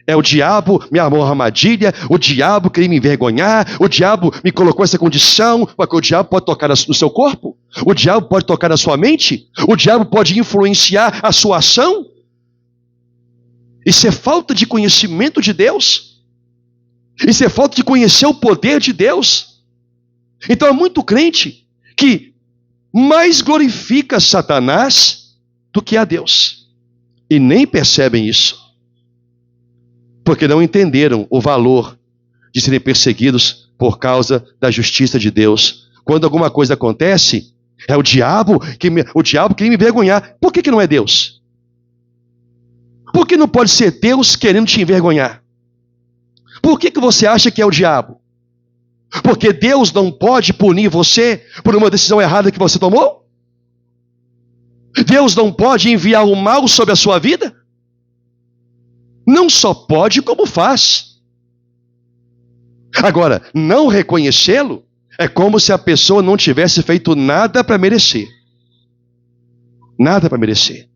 É o diabo me armou uma armadilha, o diabo queria me envergonhar, o diabo me colocou nessa condição, porque o diabo pode tocar no seu corpo, o diabo pode tocar na sua mente, o diabo pode influenciar a sua ação. Isso é falta de conhecimento de Deus. Isso é falta de conhecer o poder de Deus. Então há muito crente que mais glorifica Satanás do que a Deus. E nem percebem isso. Porque não entenderam o valor de serem perseguidos por causa da justiça de Deus. Quando alguma coisa acontece, é o diabo que queria me envergonhar. Por que não é Deus? Por que não pode ser Deus querendo te envergonhar? Por que você acha que é o diabo? Porque Deus não pode punir você por uma decisão errada que você tomou? Deus não pode enviar o mal sobre a sua vida? Não só pode, como faz. Agora, não reconhecê-lo é como se a pessoa não tivesse feito nada para merecer. Nada para merecer.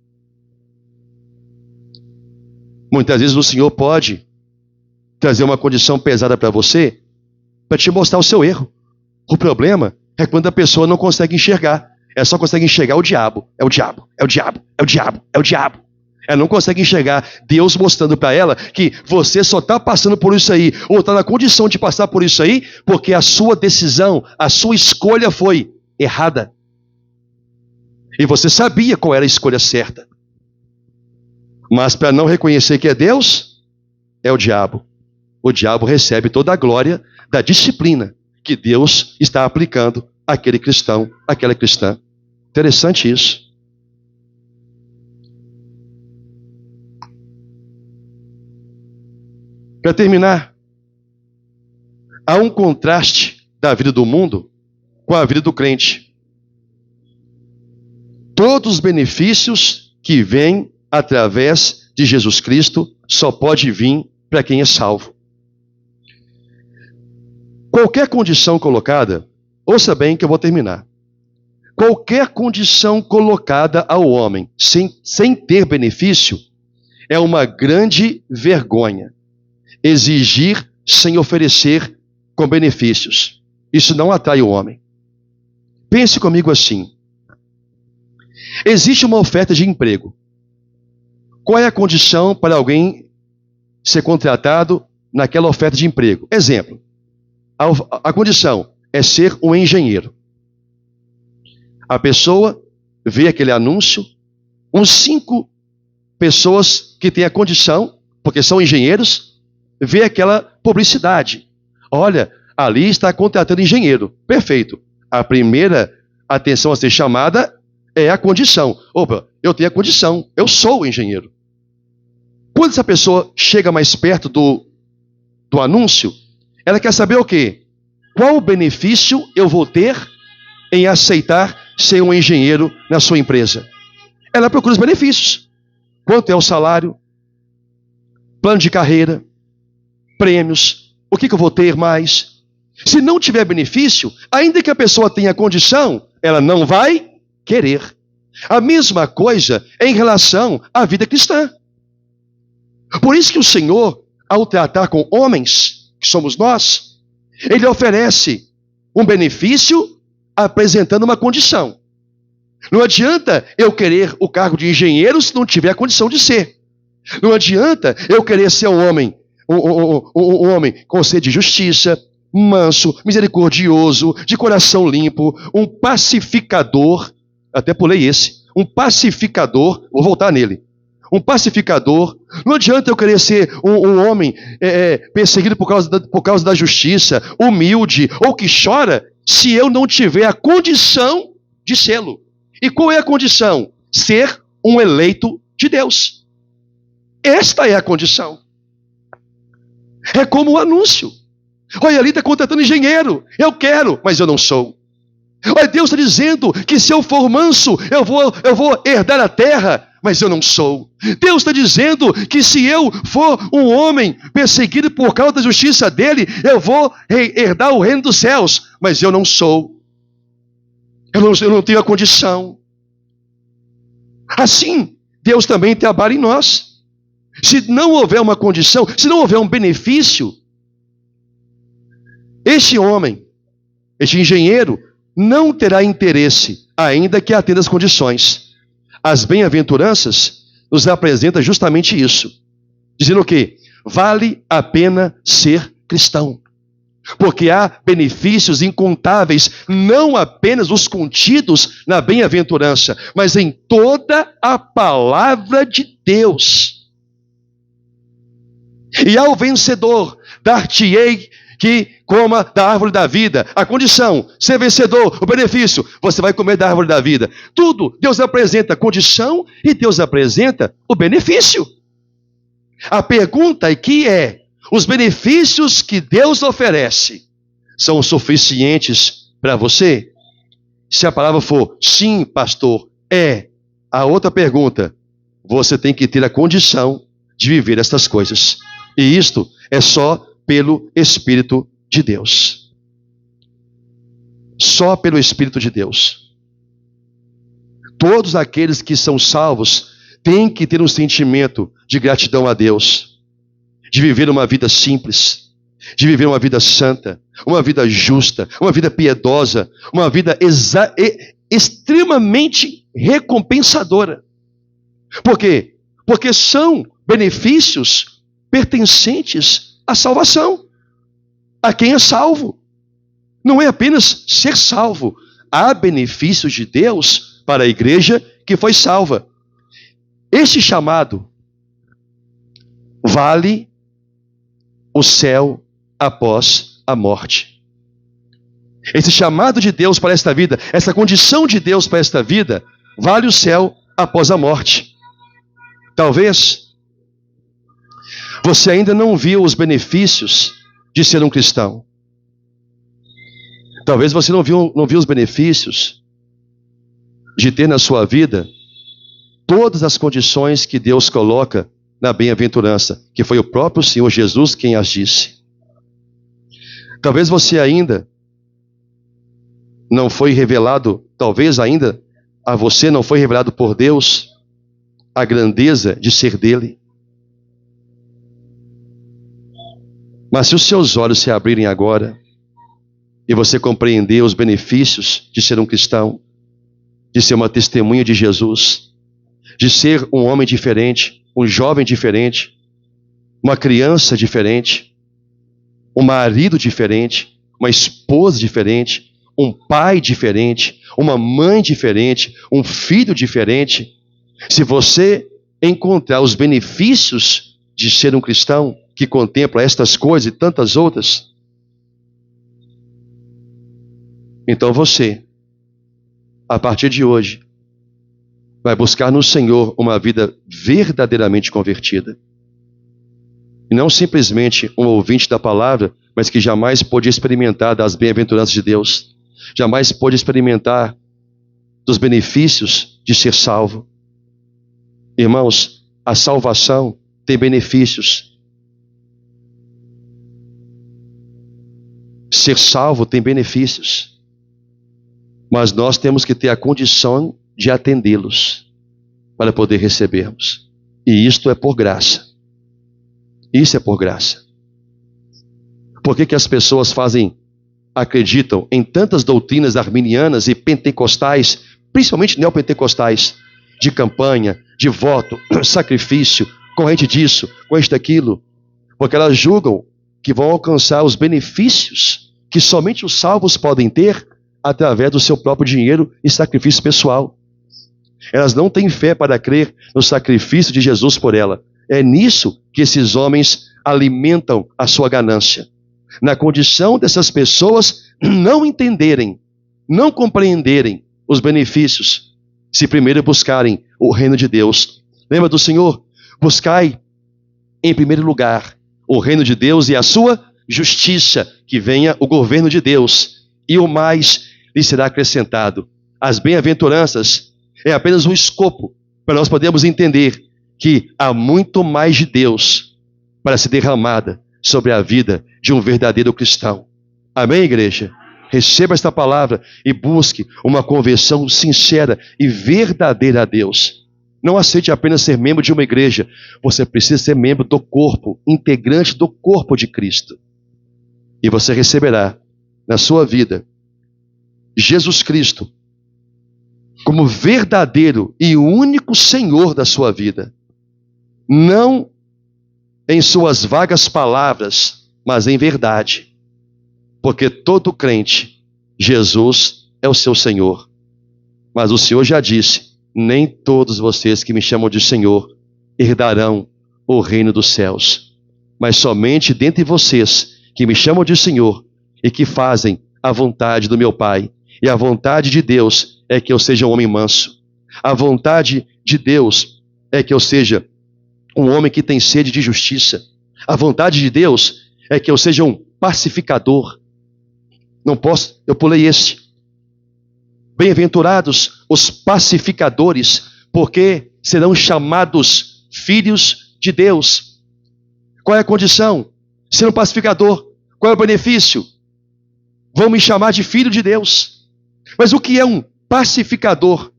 Muitas vezes o Senhor pode trazer uma condição pesada para você, para te mostrar o seu erro. O problema é quando a pessoa não consegue enxergar. Ela só consegue enxergar o diabo. É o diabo, é o diabo, é o diabo, é o diabo. Ela não consegue enxergar Deus mostrando para ela que você só está passando por isso aí, ou está na condição de passar por isso aí, porque a sua decisão, a sua escolha foi errada. E você sabia qual era a escolha certa. Mas para não reconhecer que é Deus, é o diabo. O diabo recebe toda a glória da disciplina que Deus está aplicando àquele cristão, àquela cristã. Interessante isso. Para terminar, há um contraste da vida do mundo com a vida do crente. Todos os benefícios que vêm através de Jesus Cristo só pode vir para quem é salvo. Qualquer condição colocada, ouça bem que eu vou terminar. Qualquer condição colocada ao homem sem ter benefício é uma grande vergonha. Exigir sem oferecer com benefícios. Isso não atrai o homem. Pense comigo assim. Existe uma oferta de emprego. Qual é a condição para alguém ser contratado naquela oferta de emprego? Exemplo. A condição é ser um engenheiro. A pessoa vê aquele anúncio, uns 5 pessoas que têm a condição, porque são engenheiros, vê aquela publicidade. Olha, ali está contratando engenheiro. Perfeito. A primeira atenção a ser chamada é a condição. Opa, eu tenho a condição, eu sou engenheiro. Quando essa pessoa chega mais perto do anúncio, ela quer saber o quê? Qual o benefício eu vou ter em aceitar ser um engenheiro na sua empresa? Ela procura os benefícios. Quanto é o salário? Plano de carreira? Prêmios? O que eu vou ter mais? Se não tiver benefício, ainda que a pessoa tenha condição, ela não vai querer. A mesma coisa em relação à vida cristã. Por isso que o Senhor, ao tratar com homens, que somos nós, Ele oferece um benefício apresentando uma condição. Não adianta eu querer o cargo de engenheiro se não tiver a condição de ser. Não adianta eu querer ser um homem com sede de justiça, manso, misericordioso, de coração limpo, um pacificador. Até pulei esse. Um pacificador, vou voltar nele. Um pacificador. Não adianta eu querer ser um homem perseguido por causa da justiça, humilde, ou que chora, se eu não tiver a condição de sê-lo. E qual é a condição? Ser um eleito de Deus. Esta é a condição. É como o anúncio. Olha, ali está contratando engenheiro. Eu quero, mas eu não sou. Olha, Deus está dizendo que se eu for manso, eu vou herdar a terra, mas eu não sou. Deus está dizendo que se eu for um homem perseguido por causa da justiça dele, eu vou herdar o reino dos céus, mas eu não sou. Eu não tenho a condição. Assim, Deus também trabalha em nós. Se não houver uma condição, se não houver um benefício, este homem, este engenheiro, não terá interesse, ainda que atenda às condições. As bem-aventuranças nos apresentam justamente isso. Dizendo o quê? Vale a pena ser cristão. Porque há benefícios incontáveis, não apenas os contidos na bem-aventurança, mas em toda a palavra de Deus. E ao vencedor, dar-te-ei que coma da árvore da vida. A condição, ser vencedor, o benefício, você vai comer da árvore da vida. Tudo, Deus apresenta a condição e Deus apresenta o benefício. A pergunta aqui é, os benefícios que Deus oferece são suficientes para você? Se a palavra for sim, pastor, é. A outra pergunta, você tem que ter a condição de viver estas coisas. E isto é só pelo Espírito de Deus. Só pelo Espírito de Deus. Todos aqueles que são salvos têm que ter um sentimento de gratidão a Deus, de viver uma vida simples, de viver uma vida santa, uma vida justa, uma vida piedosa, uma vida extremamente recompensadora. Porque porque são benefícios pertencentes à salvação, a quem é salvo. Não é apenas ser salvo, há benefícios de Deus para a igreja que foi salva. Este chamado vale o céu após a morte. Esse chamado de Deus para esta vida, essa condição de Deus para esta vida, vale o céu após a morte. Talvez você ainda não viu os benefícios de ser um cristão. Talvez você não viu os benefícios de ter na sua vida todas as condições que Deus coloca na bem-aventurança, que foi o próprio Senhor Jesus quem as disse. Talvez você ainda não foi revelado, talvez ainda a você não foi revelado por Deus a grandeza de ser dele. Mas se os seus olhos se abrirem agora e você compreender os benefícios de ser um cristão, de ser uma testemunha de Jesus, de ser um homem diferente, um jovem diferente, uma criança diferente, um marido diferente, uma esposa diferente, um pai diferente, uma mãe diferente, um filho diferente. Se você encontrar os benefícios de ser um cristão que contempla estas coisas e tantas outras, então você, a partir de hoje, vai buscar no Senhor uma vida verdadeiramente convertida. E não simplesmente um ouvinte da palavra, mas que jamais pôde experimentar das bem-aventuranças de Deus, jamais pôde experimentar dos benefícios de ser salvo. Irmãos, a salvação tem benefícios. Ser salvo tem benefícios. Mas nós temos que ter a condição de atendê-los para poder recebermos. E isto é por graça. Isso é por graça. Por que as pessoas acreditam em tantas doutrinas arminianas e pentecostais, principalmente neopentecostais, de campanha, de voto, sacrifício, corrente disso, corrente daquilo? Porque elas julgam que vão alcançar os benefícios que somente os salvos podem ter através do seu próprio dinheiro e sacrifício pessoal. Elas não têm fé para crer no sacrifício de Jesus por ela. É nisso que esses homens alimentam a sua ganância. Na condição dessas pessoas não entenderem, não compreenderem os benefícios, se primeiro buscarem o reino de Deus. Lembra do Senhor? Buscai em primeiro lugar o reino de Deus e a sua justiça, que venha o governo de Deus, e o mais lhe será acrescentado. As bem-aventuranças é apenas um escopo para nós podermos entender que há muito mais de Deus para ser derramada sobre a vida de um verdadeiro cristão. Amém, igreja? Receba esta palavra e busque uma conversão sincera e verdadeira a Deus. Não aceite apenas ser membro de uma igreja. Você precisa ser membro do corpo, integrante do corpo de Cristo. E você receberá na sua vida Jesus Cristo como verdadeiro e único Senhor da sua vida. Não em suas vagas palavras, mas em verdade. Porque todo crente, Jesus é o seu Senhor. Mas o Senhor já disse: nem todos vocês que me chamam de Senhor herdarão o reino dos céus, mas somente dentre vocês que me chamam de Senhor e que fazem a vontade do meu Pai. E a vontade de Deus é que eu seja um homem manso. A vontade de Deus é que eu seja um homem que tem sede de justiça. A vontade de Deus é que eu seja um pacificador. Não posso, eu pulei esse. Bem-aventurados os pacificadores, porque serão chamados filhos de Deus. Qual é a condição? Ser um pacificador. Qual é o benefício? Vão me chamar de filho de Deus. Mas o que é um pacificador?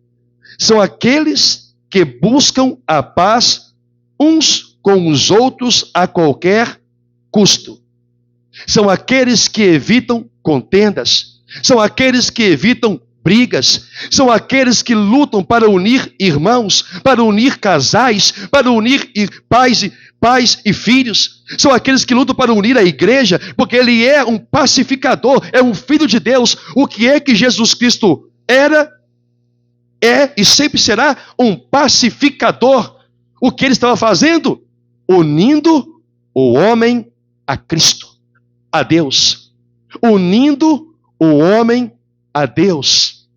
São aqueles que buscam a paz uns com os outros a qualquer custo. São aqueles que evitam contendas. São aqueles que evitam brigas, são aqueles que lutam para unir irmãos, para unir casais, para unir pais e filhos. São aqueles que lutam para unir a igreja, porque ele é um pacificador, é um filho de Deus. O que é que Jesus Cristo era, é e sempre será um pacificador. O que ele estava fazendo? Unindo o homem a Cristo, a Deus. Unindo o homem a Deus.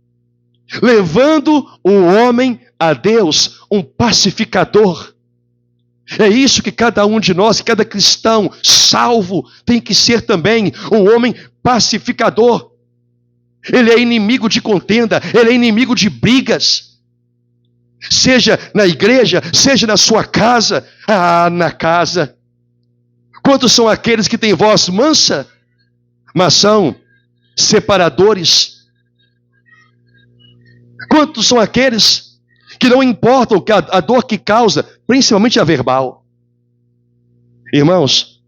Levando o homem a Deus, um pacificador. É isso que cada um de nós, cada cristão salvo, tem que ser também, um homem pacificador. Ele é inimigo de contenda, ele é inimigo de brigas. Seja na igreja, seja na sua casa. Na casa. Quantos são aqueles que têm voz mansa, mas são separadores? Quantos são aqueles que não importam a dor que causa, principalmente a verbal? Irmãos,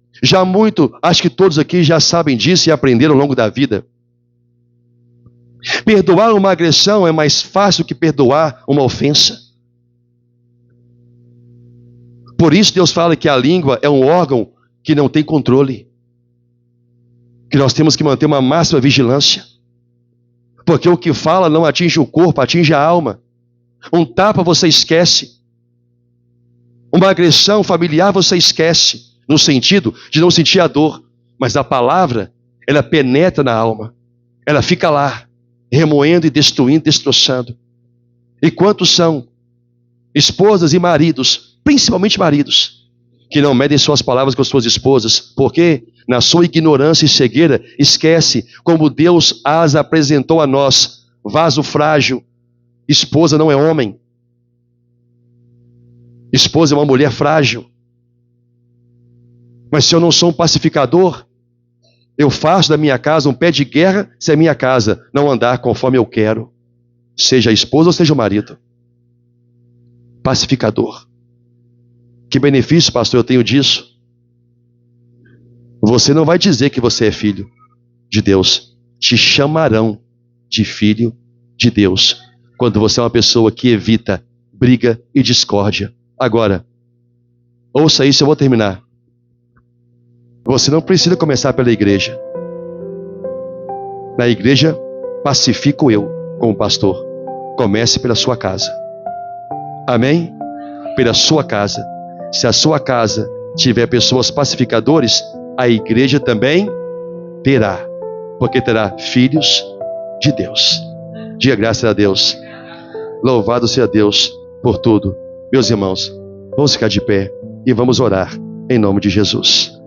acho que todos aqui já sabem disso e aprenderam ao longo da vida. Perdoar uma agressão é mais fácil que perdoar uma ofensa. Por isso Deus fala que a língua é um órgão que não tem controle. Que nós temos que manter uma máxima vigilância. Porque o que fala não atinge o corpo, atinge a alma. Um tapa você esquece. Uma agressão familiar você esquece. No sentido de não sentir a dor. Mas a palavra, ela penetra na alma. Ela fica lá, remoendo e destruindo, destroçando. E quantos são esposas e maridos, principalmente maridos, que não medem suas palavras com suas esposas, porque na sua ignorância e cegueira esquece como Deus as apresentou a nós, vaso frágil. Esposa não é homem. Esposa é uma mulher frágil. Mas se eu não sou um pacificador, eu faço da minha casa um pé de guerra se a minha casa não andar conforme eu quero, seja a esposa ou seja o marido. Pacificador. Que benefício, pastor, eu tenho disso? Você não vai dizer que você é filho de Deus. Te chamarão de filho de Deus quando você é uma pessoa que evita briga e discórdia. Agora, ouça isso, eu vou terminar. Você não precisa começar pela igreja. Na igreja, pacifico eu como pastor. Comece pela sua casa. Amém? Pela sua casa. Se a sua casa tiver pessoas pacificadores, a igreja também terá. Porque terá filhos de Deus. Diga graças a Deus. Louvado seja Deus por tudo. Meus irmãos, vamos ficar de pé e vamos orar em nome de Jesus.